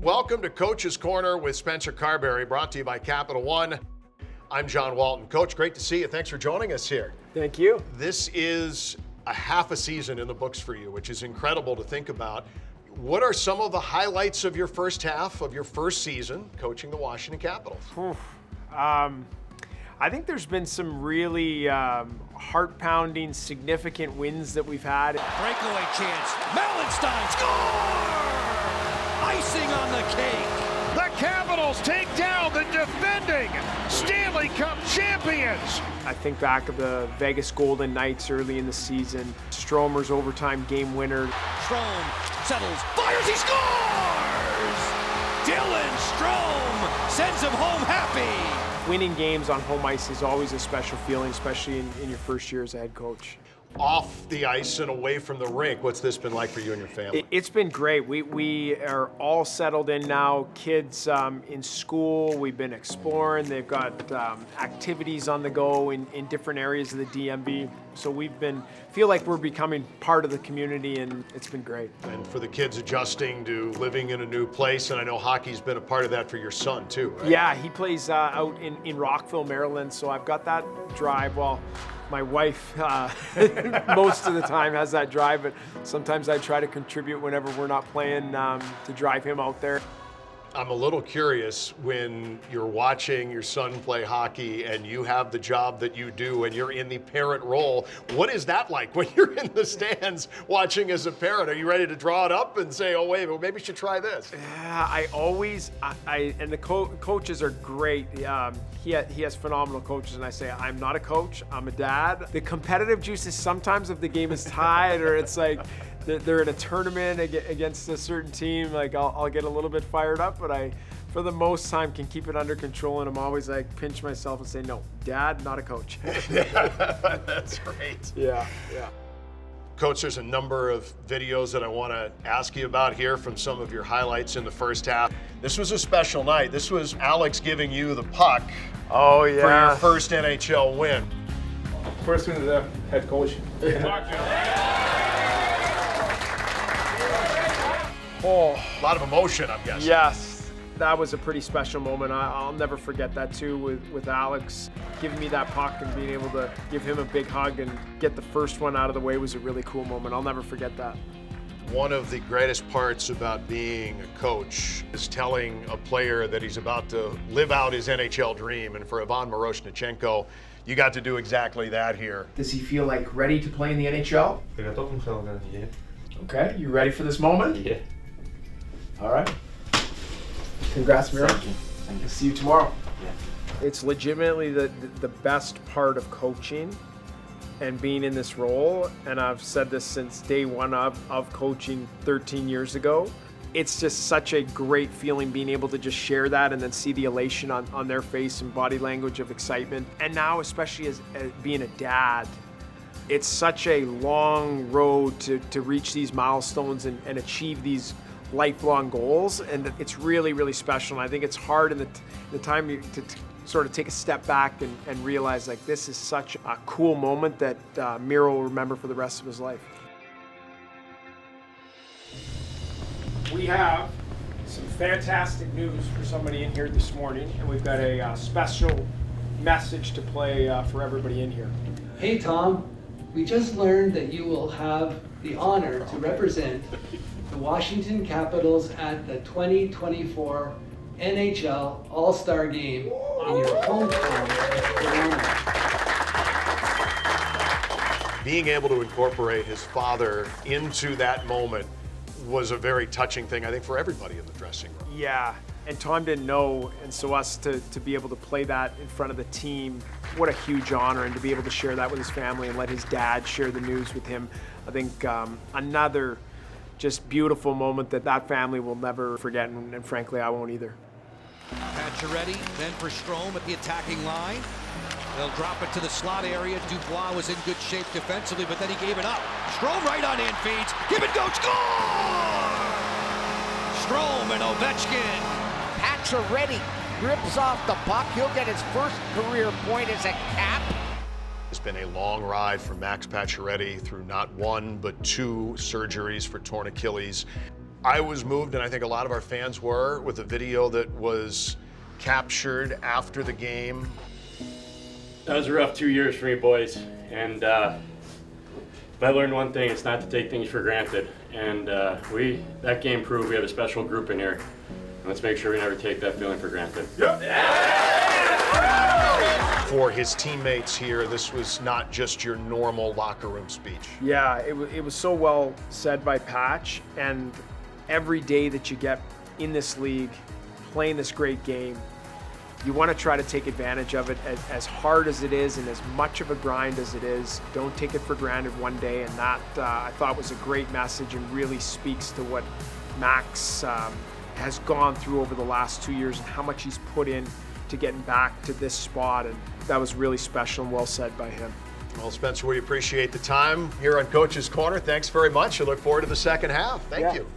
Welcome to Coach's Corner with Spencer Carbery, brought to you by Capital One. I'm John Walton. Coach, great to see you. Thanks for joining us here. Thank you. This is a half a season in the books for you, which is incredible to think about. What are some of the highlights of your first half of your first season coaching the Washington Capitals? I think there's been some really heart-pounding, significant wins that we've had. Breakaway chance. Malenstein score! Icing on the cake. The Capitals take down the defending Stanley Cup champions. I think back of the Vegas Golden Knights early in the season. Stromer's overtime game winner. Strome settles, fires, he scores! Dylan Strome sends him home happy. Winning games on home ice is always a special feeling, especially in your first year as a head coach. Off the ice and away from the rink, what's this been like for you and your family? It's been great. We are all settled in now. Kids in school, we've been exploring. They've got activities on the go in different areas of the DMV. So feel like we're becoming part of the community, and it's been great. And for the kids adjusting to living in a new place, and I know hockey's been a part of that for your son too, right? Yeah, he plays out in Rockville, Maryland, so I've got that drive. Well, my wife most of the time has that drive, but sometimes I try to contribute whenever we're not playing to drive him out there. I'm a little curious when you're watching your son play hockey and you have the job that you do and you're in the parent role. What is that like when you're in the stands watching as a parent? Are you ready to draw it up and say, oh, wait, well, maybe you should try this? I always, and the coaches are great. He has phenomenal coaches, and I say, I'm not a coach, I'm a dad. The competitive juice is sometimes if the game is tied or it's like, they're in a tournament against a certain team, like I'll get a little bit fired up, but I, for the most time, can keep it under control, and I'm always like pinch myself and say, no, dad, not a coach. That's great. Yeah. Coach, there's a number of videos that I want to ask you about here from some of your highlights in the first half. This was a special night. This was Alex giving you the puck Oh, yeah. for your first NHL win. First win as a head coach. Oh, A lot of emotion, I'm guessing. yes. That was a pretty special moment. I'll never forget that too with Alex giving me that puck and being able to give him a big hug and get the first one out of the way was a really cool moment. I'll never forget that. One of the greatest parts about being a coach is telling a player that he's about to live out his NHL dream. And for Ivan Miroshnichenko, you got to do exactly that here. Does he feel like ready to play in the NHL? Yeah. Okay, you ready for this moment? Yeah. All right. Congrats, Miro. Thank you. See you tomorrow. Yeah. It's legitimately the best part of coaching and being in this role, and I've said this since day one of coaching 13 years ago. It's just such a great feeling being able to just share that and then see the elation on their face and body language of excitement. And now, especially as being a dad, it's such a long road to reach these milestones and achieve these lifelong goals, and it's really, really special. And I think it's hard in the time to sort of take a step back and realize like this is such a cool moment that Miro will remember for the rest of his life. We have some fantastic news for somebody in here this morning, and we've got a special message to play for everybody in here. Hey Tom, we just learned that you will have the honor to represent the Washington Capitals at the 2024 NHL All-Star Game in your hometown of Toronto. Being able to incorporate his father into that moment was a very touching thing, I think, for everybody in the dressing room. Yeah, and Tom didn't know, and so us to be able to play that in front of the team, what a huge honor, and to be able to share that with his family and let his dad share the news with him. I think another just beautiful moment that family will never forget, and frankly, I won't either. Pacioretty, then for Strome at the attacking line. They'll drop it to the slot area. Dubois was in good shape defensively, but then he gave it up. Strome right on in, feeds. Give it, go, score! Strome and Ovechkin. Pacioretty grips off the puck. He'll get his first career point as a Cap. It's been a long ride for Max Pacioretty through not one but two surgeries for torn Achilles. I was moved, and I think a lot of our fans were, with a video that was captured after the game. That was a rough 2 years for me, boys. And if I learned one thing, it's not to take things for granted. And that game proved we have a special group in here. And let's make sure we never take that feeling for granted. For his teammates here, this was not just your normal locker room speech. Yeah, it was so well said by Patch, and every day that you get in this league, playing this great game, you want to try to take advantage of it as hard as it is and as much of a grind as it is. Don't take it for granted one day, and that I thought was a great message and really speaks to what Max has gone through over the last 2 years and how much he's put in to getting back to this spot, and that was really special and well said by him. Well, Spencer, we appreciate the time here on Coach's Corner. Thanks very much. I look forward to the second half. Thank you.